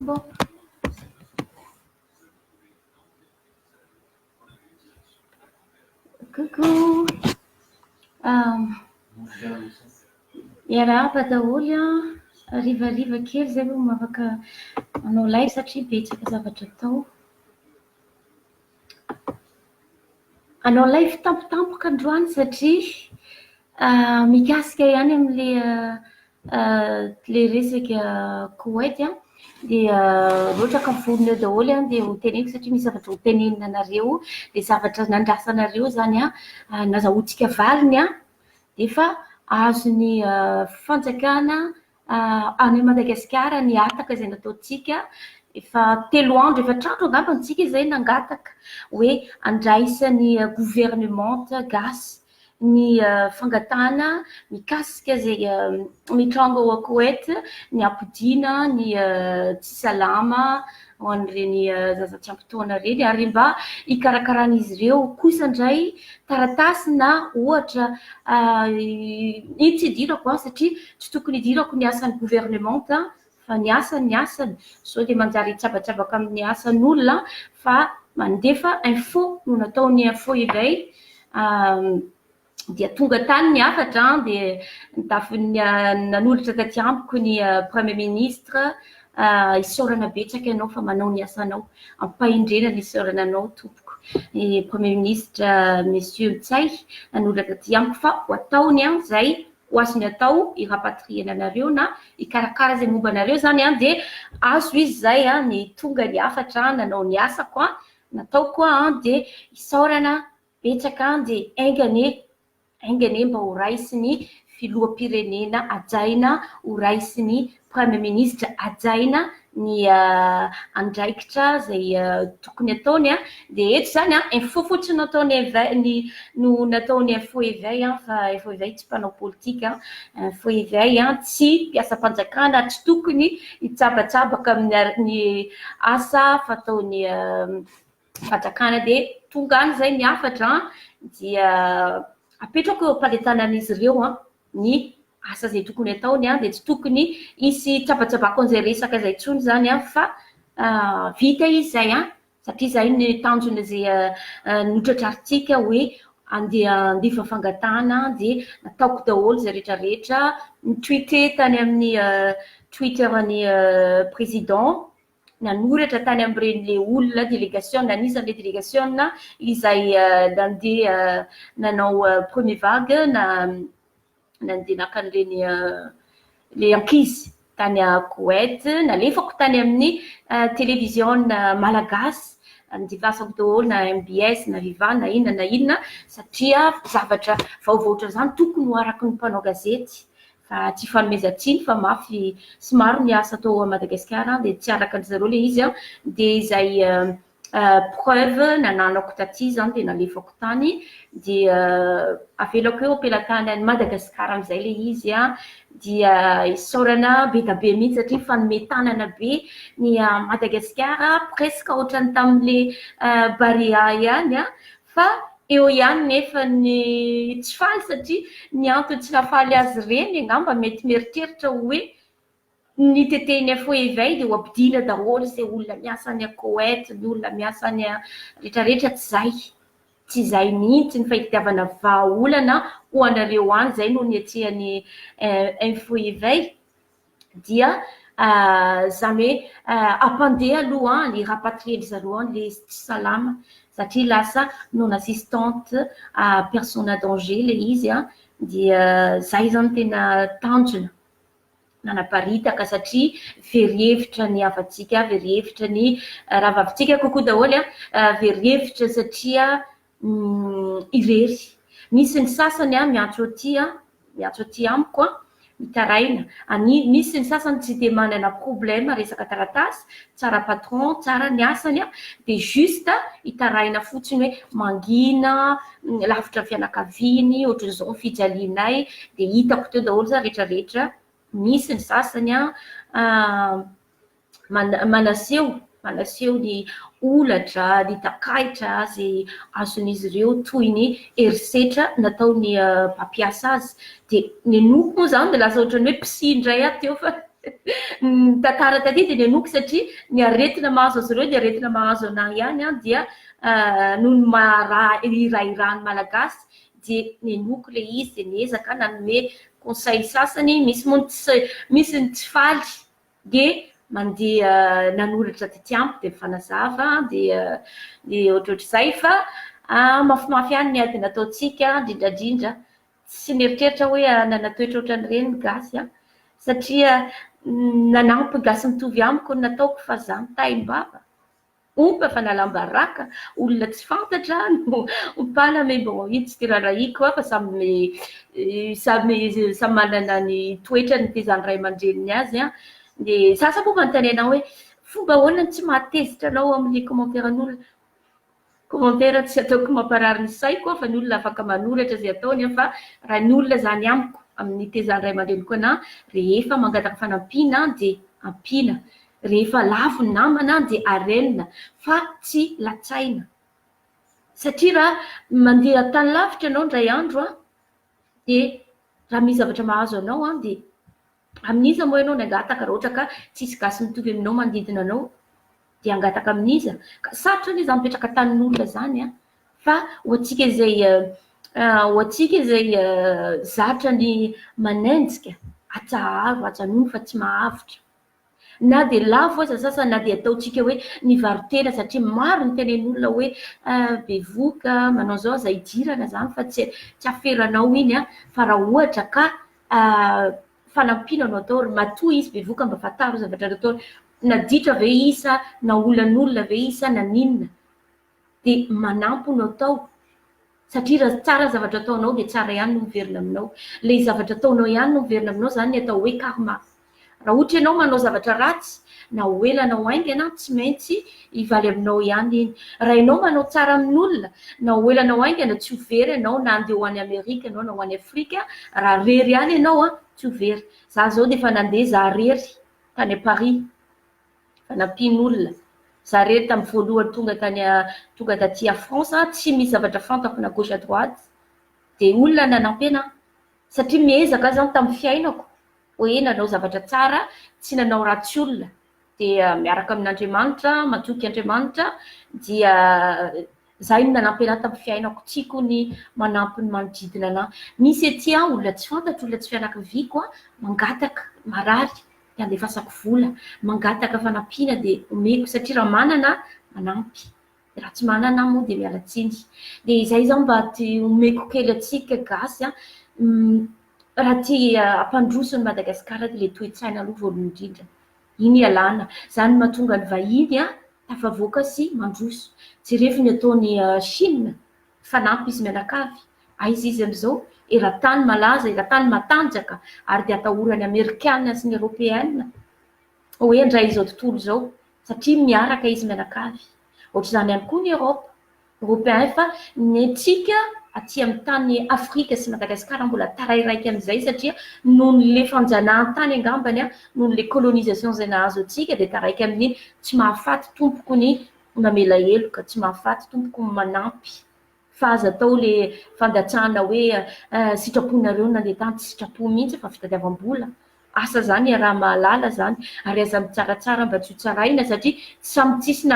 Bon. Coucou. Iarahaba daholo rivariva kely zay aloha mafaka manao live satria betsaka zavatra atao. Anao live tampotampoka androany satria mikasika ihany amin'le le resaka Koweït dia loatra ka vonona daholo dia ho teneniko satria misy zavatra ho tenenina anareo, le zavatra nandrasanareo zany nazahoantsika valiny dia efa azony fanjakana any Madagasikara ny ataka izay nataontsika efa 3 andro efa trandro angamba antsika izay nangataka hoe andraisan'ny gouvernemente gasy ny fangatana mikasika zay mitranga ao Koweït ny ampidina ny tsy salama ho an'ireny zaza tsy ampy taona reny ary mba hikarakaran'izy ireo kosa indray taratasy na ohatra tsy idirako satria tsy tokony idirako ny asan'ny gouvernemente fa ny asany so dia manjary hitsabatsabaka amin'ny asan'olona fa mandefa info no nataony info iray dia tonga tany ny afatra dia nitafin'ny nanolotra taty ambiko ny premier ministre isaorana betsaka ianao fa manao ny asanao ampahindrena ny isaorana anao tompoko ny premier ministre monsieur Ntsay nanolotra taty ambiko fa ho ataony zay ho azony atao irapatriena anareo na ikarakara zay momba anareo zany dia azo izy zay ny tonga ny afatra nanao ny asako nataoko dia isaorana betsaka dia aingane mba ho raisiny filoham-pirenena ajaina ho raisiny premier ministre ajaina ny andraikitra zay tokony ataony dia eto zany info fotsiny nataony no nataony info éveil fa info éveil tsy mpanao politika info éveil tsy mpiasam-panjakana tsy tokony hitsabatsabaka amin'ny asa fataony fanjakana dia tonga any zay ny afatra dia apetrako eo am-paletanan'izy ireo ny asa zay tokony ataony dia tsy tokony hisy tsabatsabako an'izay resaka zay intsony zany fa vita izy zay satria zay ny tanjona zay notratrarintsika hoe andefa fangatana dia nataoko daholo zay rehetrarehetra nitweete tany amin'ny twitteran'ny président nanoratra tany amin'ireny olona délégation nanisany délégation izay nandeha nanao premier vague nandeha naka an'ireny le ankizy tany Koweït nalefako tany amin'ny télévision malagasy nidivasako daholo na MBS na Viva na inona satria zavatra vaovaotra zany tokony ho araky ny mpanao gazety fa tsy fanomezantsiny fa mafy somary ny asa atao a Madagasikara dia tsy araka an'izareo le izy dia izay preuve nananako taty zany dia nalefako tany dia avelako eo ampelatany any Madagasikara amin'izay le izy dia isaorana be da be mihitsy satria fanometanana be ny Madagasikara presque ohatrany tamin'le Barea ihany fa eo ihany nefa ny tsy faly satria ny antony tsy nafaly azy ireny angamba mety mieritreritra hoe ny teteny info éveil dia ho ampidina daholo izay olona miasa any Koweït ny olona miasa any rehetrarehetra tsy zay mihitsy ny fahitiavana vahaolana ho anareo any zay no niatsiany info éveil dia zany hoe ampandeha aloha ny rapatrieny zareo le tsy salama satria lasa non assistante personne danger le izy dia zay zany tena tanjona nanaparitaka satria very-hevitra ny avatsika very-hevitra ny ravavintsika kokoa daholo very-hevitra satria irery misy ny sasany miantso aty amiko mitaraina misy ny sasany tsy dia manana problème resaka taratasy tsara patron tsara ny asany dia juste hitaraina fotsiny hoe mangina lavitra fianakaviany ohatran'izao fijalianay dia hitako teo daholo za rehetrarehetra misy ny sasany manaseho ny olatra ny takaitra zay azon'izy ireo toy ny herisetra nataony mpampiasa azy dia ny noko moa zany dia lasa ohatrany hoe psy indray aty eo fa ny tantara taty dia ny anoky satria ny aretina mahazo azy ireo dia aretina mahazo anahy ihany a dia noho ny irairany malagasy dia ny anoky le izy dia niezaka nanome conseil sasany misy ny tsy faly dia mandeha nanoratra titiampo dia fanazava dia ohatrohatr'izay fa mafimafy ihany ny ady nataontsika indrindrandrindra tsy mieritreritra hoe nanatoetra ohatran'ireny gasy a satria nanampy gasy mitovy amiko ny nataoko fa za mitaim-bava ompa fa nalambaraka olona tsy fantatra no mpana me bon iny tsy tirarahiko fa samy manana ny toetra ny tezany ray aman-dreniny azy a dia sasa moa manontany hoe fomba ahoana tsy mahatezitra anao amin'ny commentaire-n'olona commentaire tsy ataoko mamparary ny saiko fa ny olona afaka manoratra zay ataony fa raha ny olona zany amiko amin'ny tezany ray aman-dreniko anahy rehefa mangataka fanampiana dia ampiana rehefa lavo ny namana dia arenina fa tsy latsaina satria raha mandeha tany lavitra ianao ndray andro a dia raha misy zavatra mahazo anao a dia amin'iza moa ianao ny angataka raha ohatra ka tsisy gasy mitovy aminao manodidina anao dia angataka amin'iza ka sarotra ny izy mipetraka tanin'olona zany a fa hoantsika izay zatra ny manenjika atsaharo atsanono fa tsy mahavitra na dia lavo aza sasany na dia ataontsika hoe ny varotena satria maro ny tenen'olona hoe bevoka manao zao aza hidirana zany fa tsy aferanao iny a fa raha ohatra ka fanampiana no atao matoa izy bevoka mba fataro zavatra atao na ditra ve isa na olan'olona ve isa na ninona dia manampy no atao satria raha tsara zavatra ataonao dia tsara ihany no miverina aminao le zavatra ataonao ihany no miverina aminao zany ny atao hoe karma raha ohatra ianao manao zavatra ratsy na hoelanao aingana tsy maintsy hivaly aminao ihany iny raha ianao manao tsara amin'olona na hoelanao aingana tsy hovery ianao na andeha ho any Amerika ianao na ho any Afrika raha rery ihany ianao a tsy hovery za zao dia efa nandeha za rery tany Paris fanampian'olona za rery tamin'ny voalohany tonga taty à France tsy misy zavatra fantako na gauche à droite dia olona nanampy anahy satria miezaka zany tamin'ny fiainako hoe nanao zavatra tsara tsy nanao ratsy olona dia miaraka amin'Andriamanitra matoky Andriamanitra dia zay no nanampy anahy tamin'ny fiainako tiako ny manampy ny manodidina anahy misy etỳ olona tsy fantatra olona tsy fianakaviako a mangataka marary dia andefasako vola mangataka fanampiana dia omeko satria raha manana manampy raha tsy manana moa dia miala tsiny dia izay zao mba ty omeko kely atsika gasy a raha ty ampandrosony Madagasikara dia le toe-tsaina aloha voalohany indrindra iny ialana zany mahatonga ny vahiny a tafavoaka sy mandroso jerefy ny ataony Chine fanampy izy mianakavy aiza izy am'izao eran-tany malaza eran-tany matanjaka ary dia atahorany Amerikana sy ny Européenne hoe indray izao tontolo izao satria miaraka izy mianakavy ohatr'izany ihany koa ny Europe Européen fa ny antsika aty amin'ny tany Afrika sy Madagasikara mbola tarairaiky amin'izay satria noho le fanjanahantany angambany a noho le colonisation izay nahazo antsika dia taraiky amin'iny tsy mahafaty tompoko ny mamela heloka tsy mahafaty tompoko ny manampy fa aza atao le fandatsahana hoe sitraponareo nandeha tany tsy sitrapo mihitsy fa fitadiavam-bola asa zany raha mahalala zany ary aza mitsaratsara mba tsy ho tsaraina satria samy tsisy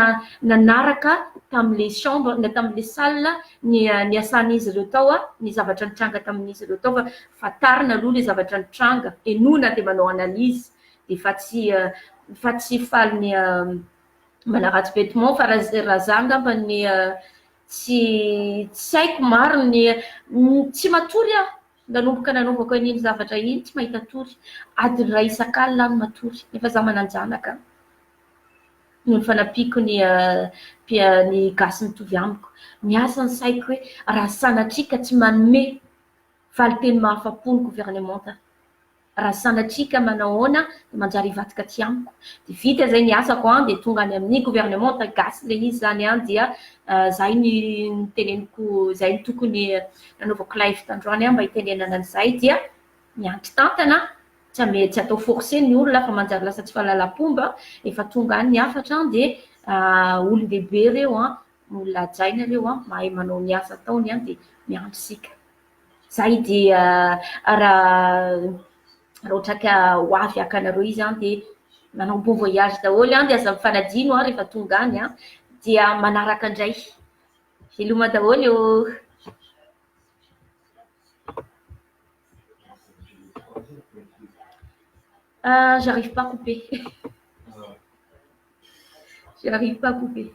nanaraka tamin'le chambre na tamin'le salle ny asan'izy ireo tao a ny zavatra nitranga tamin'izy ireo tao fa fatarina aloha le zavatra nitranga enona dia manao analyse dia fa tsy faly ny manaratsy betement fa raha za ngamba ny tsy haiko maro ny tsy matory aho nanomboka nanovako an'iny zavatra iny tsy mahita tory adiny ray isan-kalina any matory efa za mananjanaka no ny fanampiako ny gasy mitovy amiko miasa ny saiko hoe raha sanatrika tsy manome valiteny mahafapo ny gouvernemanta raha sanatrika manao ahoana dia manjary hivatika aty amiko dia vita zay ny asako any dia tonga any amin'ny gouvernemanta gasy le izy zany any dia zay ny teneniko zay ny tokony nanaovako live tandroany mba hitenenana an'izay dia miantry tantana tsy atao forcé ny olona fa manjary lasa tsy fahalalam-pomba efa tonga any ny afatra dia olon-dehibe reo a olona ajaina reo a mahay manao ny asa ataony a dia miandry sika zay dia raha rotraka ho avy akanareo izy an dia manao bon voyage daholo an dia aza mifanadino a rehefa tonga any an dia manaraka indray veloma daholo eo. J'arrive pas à couper. J'arrive pas à couper.